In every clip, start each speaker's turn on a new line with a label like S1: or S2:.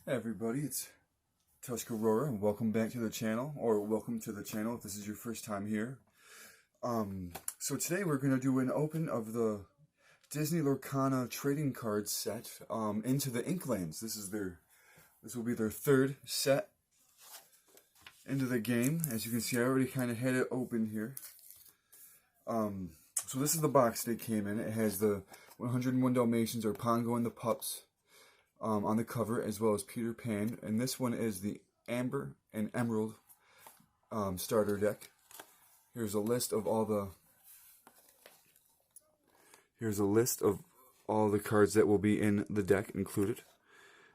S1: Hey everybody, it's Tuscarora, and welcome back to the channel, or welcome to the channel if this is your first time here. So today we're going to do an open of the Disney Lorcana trading card set into the Inklands. This will be their third set into the game. As you can see, I already kind of had it open here. So this is the box they came in. It has the 101 Dalmatians, or Pongo and the Pups, on the cover, as well as Peter Pan, and this one is the Amber and Emerald starter deck. Here's a list of all the cards that will be in the deck included.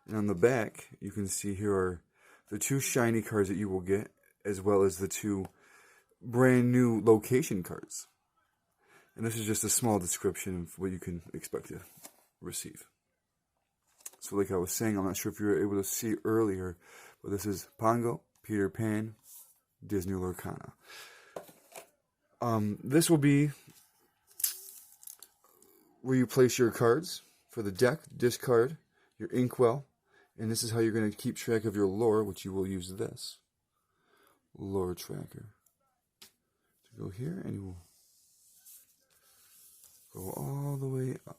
S1: And on the back, you can see here are the two shiny cards that you will get, as well as the two brand new location cards. And this is just a small description of what you can expect to receive. So like I was saying, I'm not sure if you were able to see earlier, but this is Pongo, Peter Pan, Disney Lorcana. This will be where you place your cards for the deck, discard, your inkwell, and this is how you're going to keep track of your lore, which you will use this lore tracker. To go here, and you will go all the way up.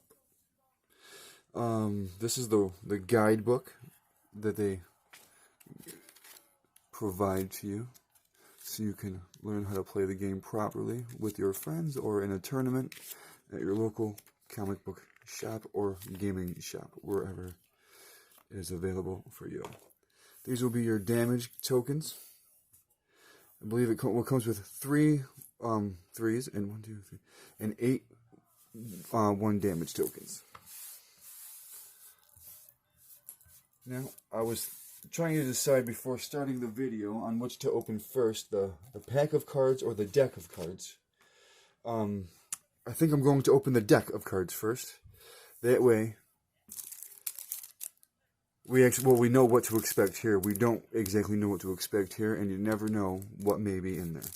S1: This is the guidebook that they provide to you, so you can learn how to play the game properly with your friends or in a tournament at your local comic book shop or gaming shop, wherever it is available for you. These will be your damage tokens. I believe it comes with three threes and 1, 2, 3, and 8 1 damage tokens. Now, I was trying to decide before starting the video on which to open first, the pack of cards or the deck of cards. I think I'm going to open the deck of cards first. That way, we know what to expect here. We don't exactly know what to expect here, and you never know what may be in there.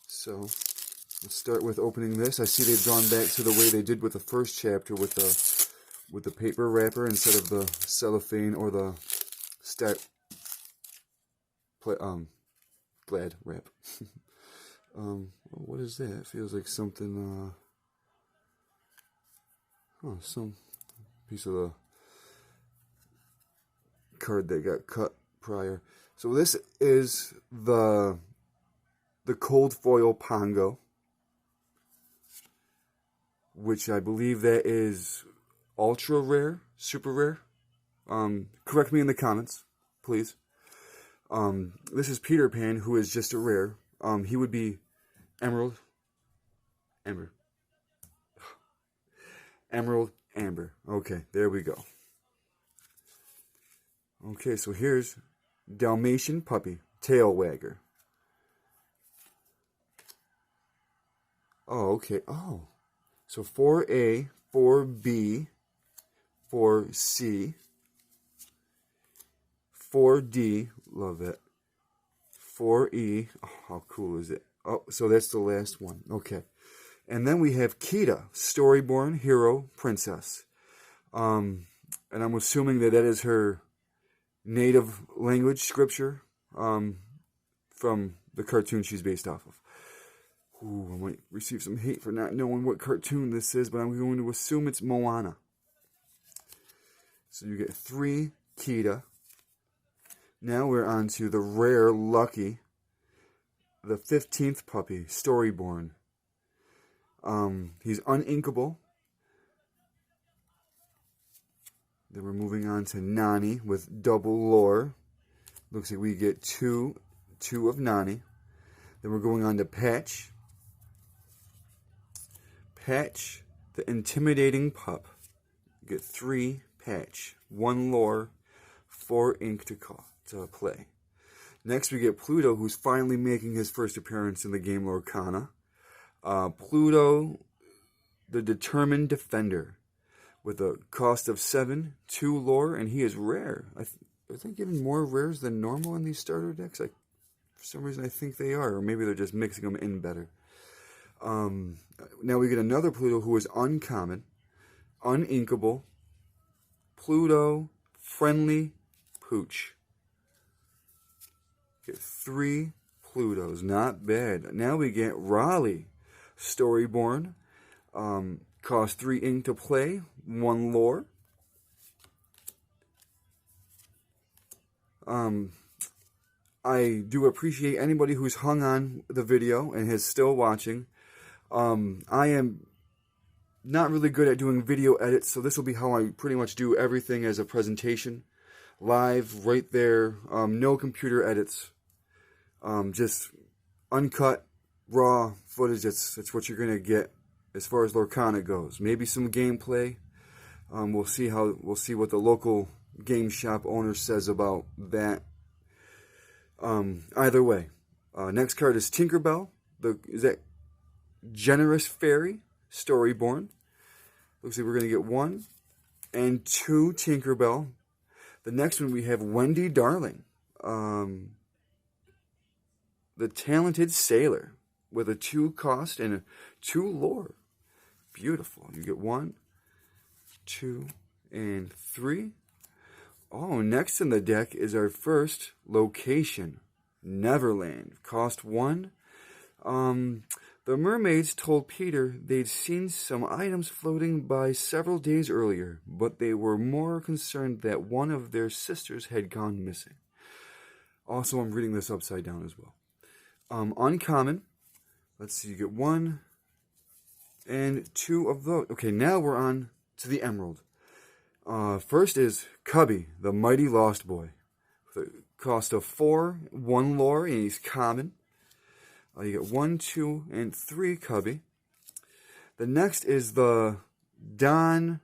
S1: So, let's start with opening this. I see they've gone back to the way they did with the first chapter with the paper wrapper instead of the cellophane or the glad wrap. What is that? It feels like something, some piece of the card that got cut prior. So this is the cold foil Pongo, which I believe that is ultra rare, super rare. Correct me in the comments, please. This is Peter Pan, who is just a rare. He would be Emerald Amber. Okay, there we go. Okay, so here's Dalmatian Puppy, Tail Wagger. Oh, okay. Oh, so 4A, 4B, 4C, 4D, love it, 4E, oh, how cool is it? Oh, so that's the last one, okay. And then we have Kita, Storyborn Hero Princess. And I'm assuming that is her native language scripture from the cartoon she's based off of. Ooh, I might receive some hate for not knowing what cartoon this is, but I'm going to assume it's Moana. So you get 3 Kita. Now we're on to the rare Lucky, the 15th puppy, Storyborn. He's uninkable. Then we're moving on to Nani with double lore. Looks like we get two of Nani. Then we're going on to Patch. Patch, the intimidating pup. You get 3 Patch, 1 lore, 4 ink to play. Next we get Pluto, who's finally making his first appearance in the game Lorcana. Pluto, the determined defender, with a cost of 7, 2 lore, and he is rare. Are they giving more rares than normal in these starter decks? For some reason I think they are, or maybe they're just mixing them in better. Now we get another Pluto who is uncommon, uninkable. Pluto, friendly, Pooch. Get 3 Plutos, not bad. Now we get Raleigh, Storyborn. Cost 3 ink to play, 1 lore. I do appreciate anybody who's hung on the video and is still watching. I am not really good at doing video edits, so this will be how I pretty much do everything as a presentation. Live, right there, no computer edits. Just uncut, raw footage. That's what you're going to get as far as Lorcana goes. Maybe some gameplay. We'll see what the local game shop owner says about that. Either way. Next card is Tinkerbell. Is that Generous Fairy? Storyborn. Looks like we're going to get 1 and 2 Tinkerbell. The next one we have Wendy Darling. The Talented Sailor. With a 2 cost and a 2 lore. Beautiful. You get 1, 2, and 3. Oh, next in the deck is our first location, Neverland. Cost 1. The mermaids told Peter they'd seen some items floating by several days earlier, but they were more concerned that one of their sisters had gone missing. Also, I'm reading this upside down as well. Uncommon. Let's see, you get 1 and 2 of those. Okay, now we're on to the Emerald. First is Cubby, the Mighty Lost Boy. With a cost of 4, 1 lore, and he's common. You get 1, 2, and 3 Cubby. The next is the Don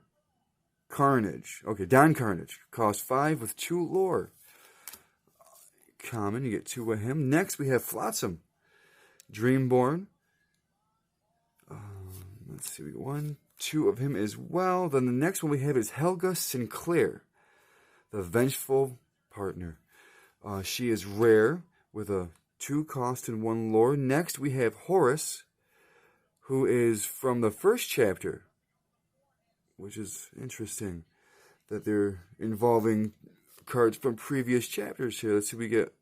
S1: Carnage. Okay, Don Carnage. Cost 5 with 2 lore. Common, you get 2 of him. Next we have Flotsam, Dreamborn. Let's see, we get 1, 2 of him as well. Then the next one we have is Helga Sinclair, the Vengeful Partner. She is rare with a 2 cost and 1 lore. Next we have Horace, who is from the first chapter, which is interesting that they're involving cards from previous chapters here. Let's see, we get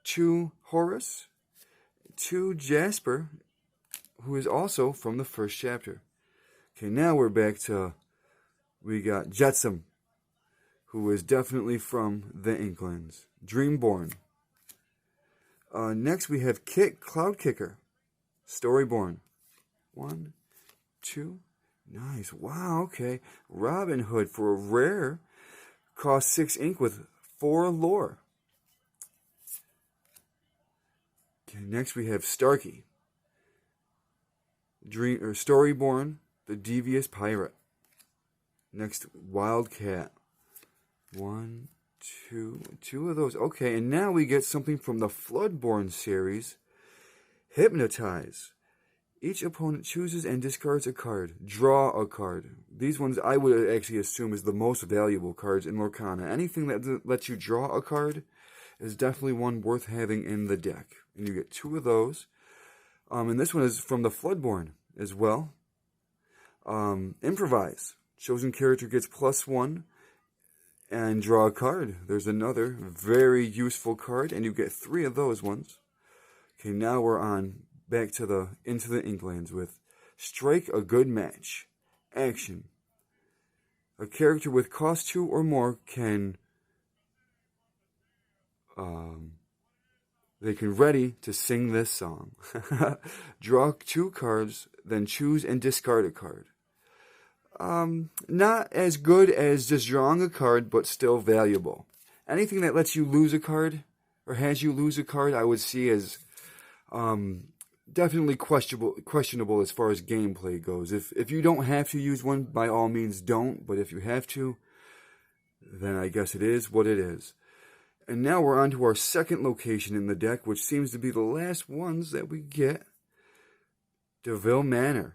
S1: 2 Horace, 2 Jasper, who is also from the first chapter. Okay, now we're back to, we got Jetsam, who is definitely from the Inklands. Dreamborn. Next we have Cloud Kicker, Storyborn. 1, 2, nice. Wow, okay. Robin Hood for a rare, cost 6 ink with 4 lore. Okay, next we have Starkey, Storyborn, the Devious Pirate. Next, Wildcat. 1, 2 of those. Okay, and now we get something from the Floodborn series. Hypnotize. Each opponent chooses and discards a card. Draw a card. These ones I would actually assume is the most valuable cards in Lorcana. Anything that lets you draw a card is definitely one worth having in the deck. And you get 2 of those. And this one is from the Floodborn as well. Improvise. Chosen character gets +1 and draw a card. There's another very useful card, and you get 3 of those ones. Okay, now we're on back to into the Inklands with Strike a Good Match. Action. A character with cost 2 or more can they can ready to sing this song. Draw 2 cards, then choose and discard a card. Not as good as just drawing a card, but still valuable. Anything that lets you lose a card, or has you lose a card, I would see as definitely questionable as far as gameplay goes. If you don't have to use one, by all means don't, but if you have to, then I guess it is what it is. And now we're on to our second location in the deck, which seems to be the last ones that we get. DeVille Manor.